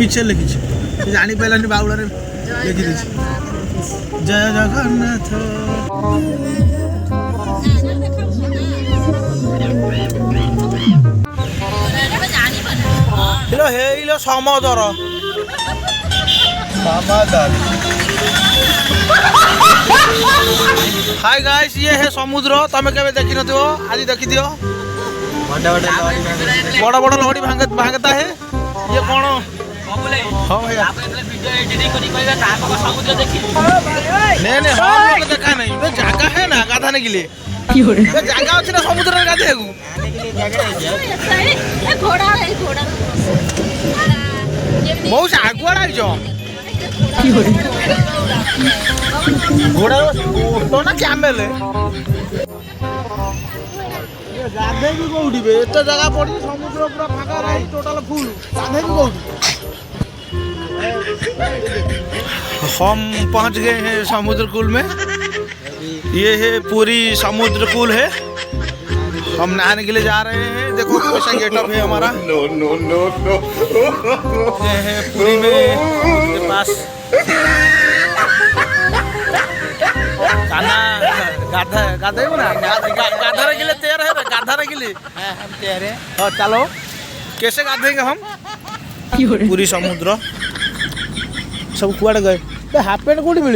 मिछे लिखी जानी पारानी बाउल लिखी दी जय Jagannath hello Samaddar hi guys ये है समुद्र तमें केवे देखी न आज देखी दियो बड़ा बड़ा लहड़ी भांगता है ये कौन हाँ भैया नहीं हाँ देखा नहीं ये जगह है ना गाधाने के लिए जगह अच्छी ना समुद्र में गाधे बहुत आगुआ आई घोड़ा तो ना कैमेल गाधे भी कौटी एत जगह पड़ी समुद्र पूरा फाँका रही टोटाल फुल गाधे भी कौटी हम पहुंच गए हैं समुद्र कूल में ये है पूरी समुद्र कूल है हम नहाने के लिए जा रहे हैं देखो कैसा गेटअप है हमारा नो नो नो नो ये है पूरी में के पास गाना गाधा गाधे ना गाधा के लिए तैयार है गाधा के लिए हम तैयार हैं और चलो कैसे गाधेंगे हम पूरी समुद्र सब कुआड़ गए हाफ पैंट कौटी मिल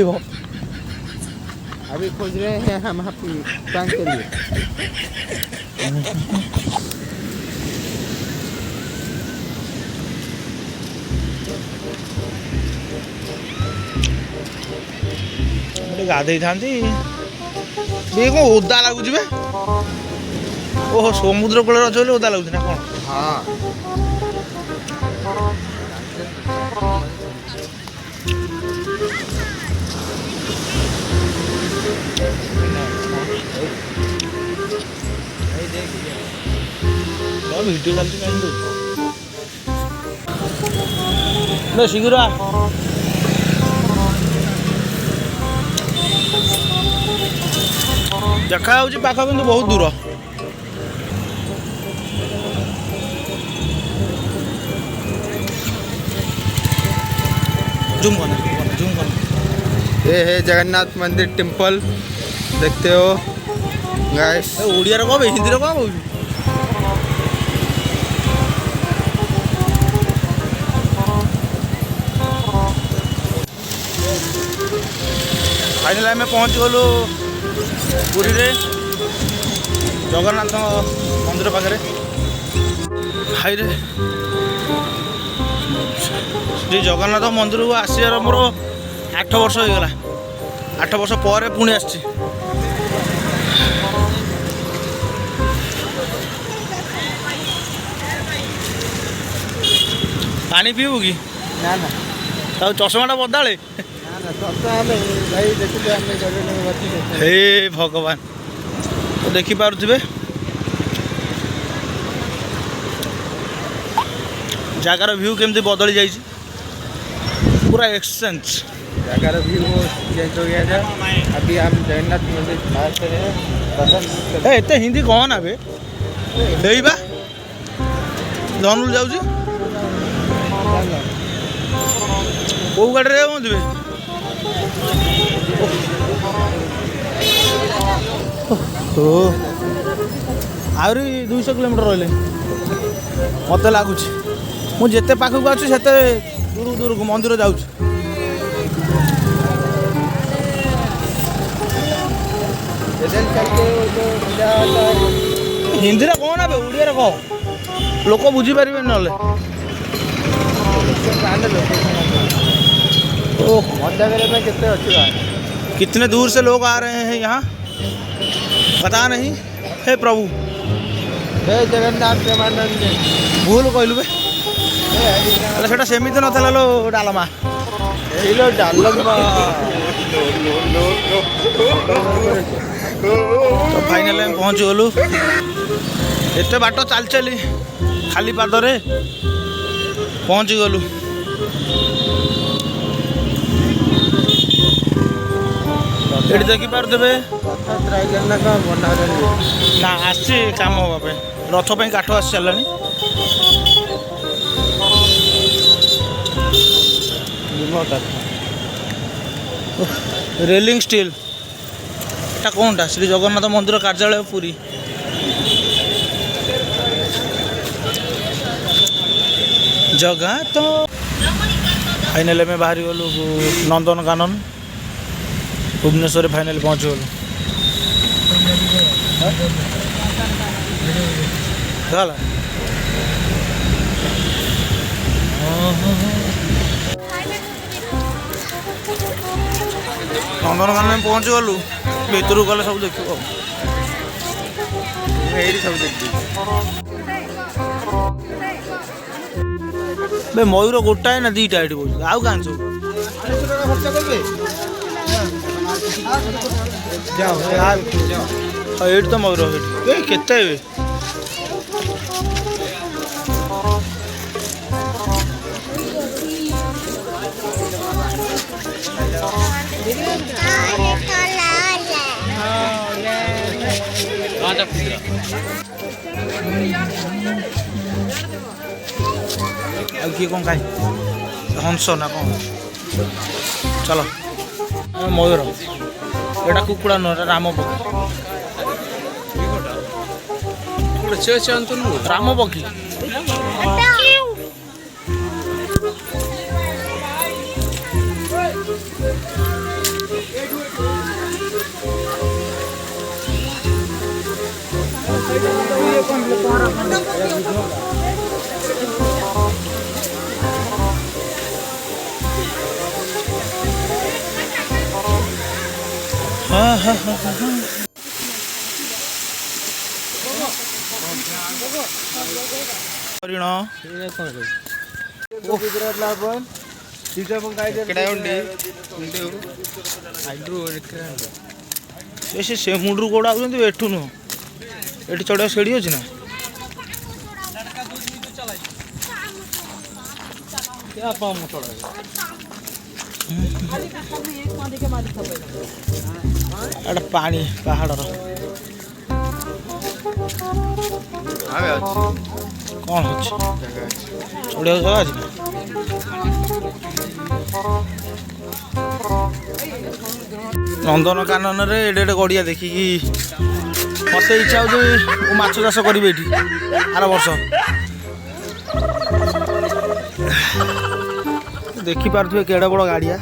अभी खोज रहे हैं हम हाफ पैंट के लिए गाधे था ओदा लगुच ओहो समुद्र कूल अच्छे ओदा लगुच ना कौन हाँ वीडियो चलती नहीं शीघ्र देखा पाख कि बहुत दूर जूम करना ये है जगन्नाथ मंदिर टेम्पल देखते हो गाइस ओडिया रे कह हिंदी रे कह फाइनल आम पहुँच गलु पुरी रे जगन्नाथ मंदिर पाखे हाई रे श्री जगन्नाथ मंदिर को आसार मोर 8 वर्ष हो गला 8 वर्ष पर पुणी आसी पानी पीबू कि ना ना चषमाटा बदले हे भगवान तो देखिपे जगार व्यू केमती बदली जा पूरा एक्सचेंज जगार व्यू चेंज हो गया था अभी हम जगन्नाथ मंदिर बाहर से एते हिंदी कह ना बे बा धनुल जाऊँ कौ गाड़ी रे पहुँचे आहरी 200 किलोमीटर रही मत लगुच मुझे पाखक अच्छी से दूर दूर को मंदिर जाऊँ हिंदी कह ना ओडिया कह लोक बुझीपारे ना मजा करने कितने अच्छी बात कितने दूर से लोग आ रहे हैं यहाँ पता नहीं हे प्रभु हे जगन्नाथ प्रेमानंद भूल कहलु बे से सेमित ना लो डालमा लो डालमा तो फाइनल पहुँच गलु एत बाट चल चली खाली पादरे पहुँची गलु ये देखिपे ना आसी कम हाँपे रथ पर काठ आसी सारे बहुत अच्छा। रेलिंग स्टील এটা কোনটা শ্রী জগন্নাথ মন্দির কার্যালয় পুরী जगह तो फाइनल में बाहरी गलु नंदनकानन भुवनेश्वर फाइनल पहुँच गलु गला नंदनकानन में पहुँच गलु भीतर गले सब देख सब देख बे मयूर गोटाए ना दीटा ये बोल आउ कहाँ सब ये तो मयूर केते किए कौन खाए हंस ना कौन चलो मयूर एटा कुकुड़ा नुह राम पक्षी राम पक्षी से मुंडू गोड़ा एठू नुह ये चढ़ा सीढ़ी अच्छी ना पानी पहाड़ कौन चढ़िया जगह अच्छी नंदनकानन रे एडे एडे गड़िया देखिकी मत इच्छा हो माछ चाष करी आर वर्ष देखी पारे केड़े बड़ गाड़िया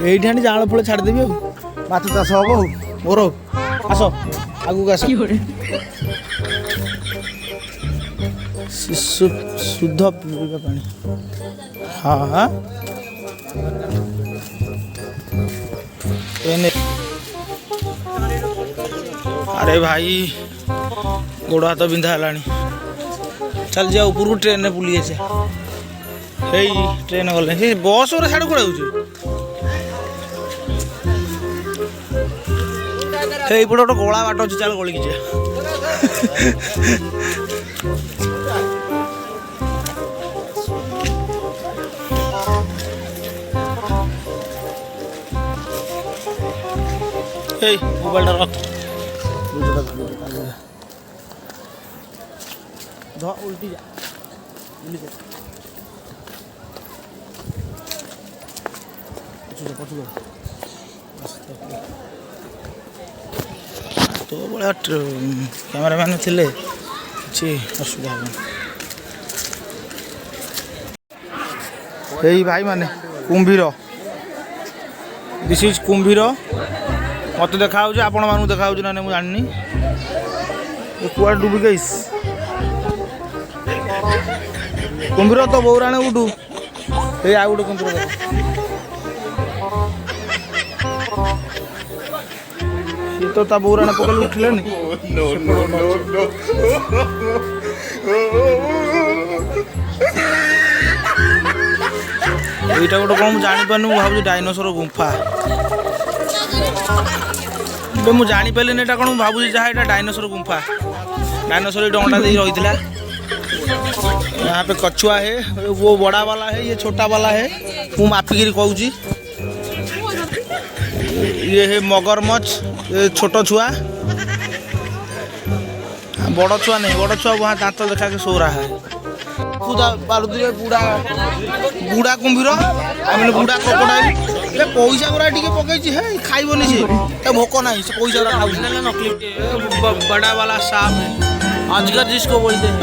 ये जाल फल छाड़देवी माछ चाष हम मोर आस आगू आस शिशु शुद्ध पीवा पानी हाँ हाँ अरे भाई गोड़ हाथ बिंधा है चल जा ऊपर ट्रेन में बुली आसे ट्रेन गले बस रे साढ़े कौन ये गोटे गला बाट अच्छे चल गलिकी जा मोबाइल रख उल्टी जा तो बड़ा कैमरामैन थे कि असुविधा हे भाई माने कुंभीर दिस इज कुंभीर मत देखा आपण मानू देखा ना मुझे जानी कुआ डूबी गई कुंभीर तो बौराणे उठू ये आ गोटे कुंभीर तो ता बौराणे पकड़ उठले এইটা গোটে কোন জানিপারনি ভাবছি ডাইনোসর গুম্ফা ଏବେ ମୁଁ ଜାଣିପାରିଲିନି ଏଇଟା କ'ଣ ମୁଁ ଭାବୁଛି ଯାହା ଏଇଟା डायनासोर गुम्फा डायनासोर ये अंडा दे रही थी यहाँ पे कछुआ है वो बड़ा वाला है ये छोटा वाला है ମୁଁ ମାପିକିରି କହୁଛି ये है मगरमच्छ ये छोट छुआ बड़ छुआ नहीं बड़ छुआ वहाँ दांत देखा के सो रहा है खुदा पारुदे बुढ़ा बुढ़ा कुंभीर आमे बुढ़ा क्रोकोडाइल ए पैसा गुरा टिके पकैछि हे खाइबोनी से ए भोक नाही से पैसा गुरा खाउ नकली बड़ा वाला सांप है अजगर जिसको बोलते हैं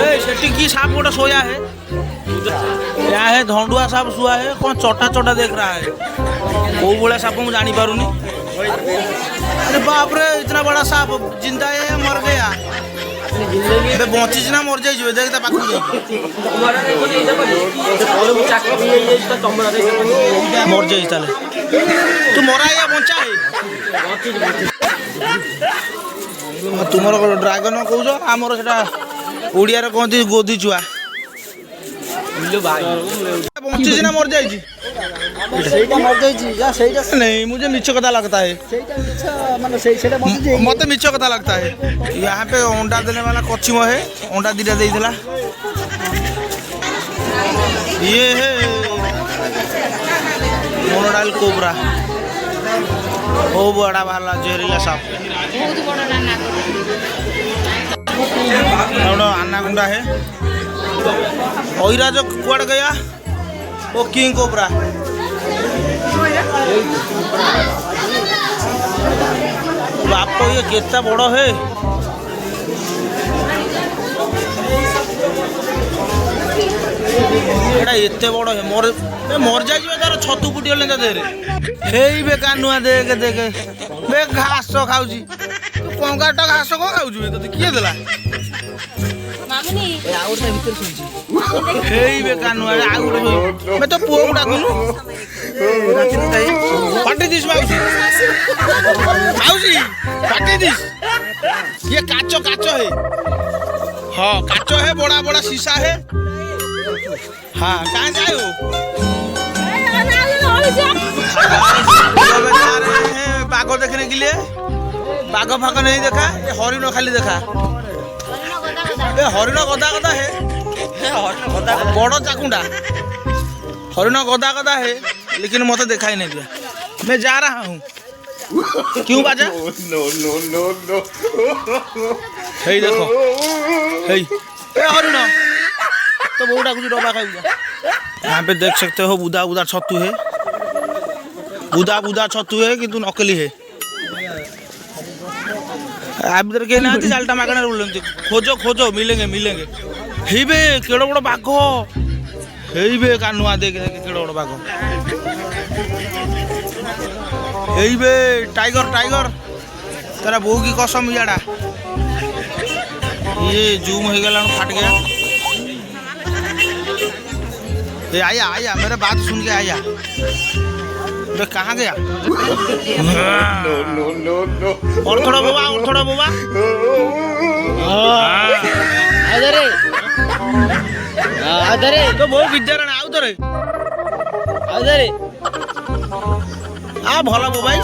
ए सेठी की सांप गोटा सोया है क्या है धंडुआ सांप सुआ है कौन छोटा छोटा देख रहा है वो बड़ा सांप मैं जानी पारूनी अरे बाप रे इतना बड़ा सांप जिंदा है या मर गया बे बंची ना मर जाई जो देखता पाखु जाई मर जाई ताले तू मरा या बंचा है तुमर ड्रैगन कहूछ आमर सेटा ओडिया रे कहती गोदी छुआ बंची ना मर जाई नहीं मुझे मिछ कथा लगता है मत मिछ कथा लगता है यहाँ पे अंडा देने वाला कच्छिम है अंडा दीटा दे दिला ये है मोनोडाइल कोबरा ओ बड़ा वाला जहरीला सांप अन्नाकुंडा है ओइरा जो कुआड़ गया वो किंग कोबरा बाप ये केता बड़ है एते बड़ है मर जाए तार छतु फुटी गले देहरे हेई बे कानुआ देख देख बे घास खाऊची कंगाटा घास कौन खाऊची ते किए देला हेई बे कानुआ आ गुटे मैं तो पुओ को डाकुनु पाटी दिस माउसी माउसी पाटी दिस ये काचो काचो है हाँ काचो है बड़ा बड़ा शीशा है हाँ कहाँ जाए हो जा रहे हैं बाघ देखने के लिए बाघ फाघ नहीं देखा ये हरिण खाली देखा ये हरिण गदा गदा है बड़ चाकुंडा हरिण गदा गदा है लेकिन मत दिखाई नहीं दिया मैं जा रहा हूँ क्यों बाजा हे देखो हे हरिण तो बहुटा कुछ डबा खाएगा यहाँ पे देख सकते हो बुदा बुदा छतु है बुदा बुदा छतु है किंतु नकली है आप इधर के ना जालटा मागना बोलते खोजो खोजो मिलेंगे मिलेंगे हे बे केड़ो बड़ बाघ हे बे कानुआ देख केड़ो बड़ बाघ हे बे टाइगर टाइगर तेरा बहू की कसम याडा ये जूम हो गया फाट गया ये आया आया मेरे बात सुन के आया बे कहाँ गया और थोड़ा बाबा आदरे तो बहुत विद्यारण आउदरे आ भला मोबाइल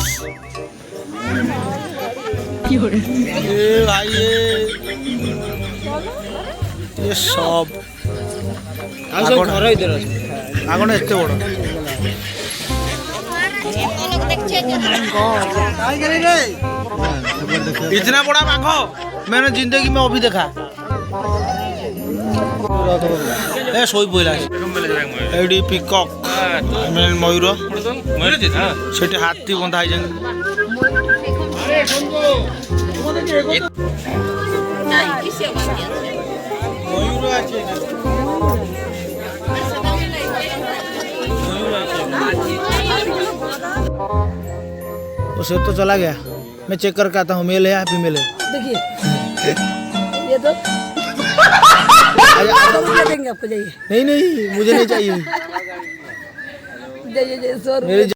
ए भाई ये सब आगण एत बड़ इतना बड़ा बाघ मैंने जिंदगी में अभी देखा ए सोई पड़ा एडी पिकॉक मयूर से हाथी बंधा उसे तो चला गया मैं चेक करके आता हूँ मेल है या फीमेल है देखिए ये तो देंगे आपको जाइए नहीं नहीं मुझे नहीं चाहिए जाइए 100 रुपये मेरे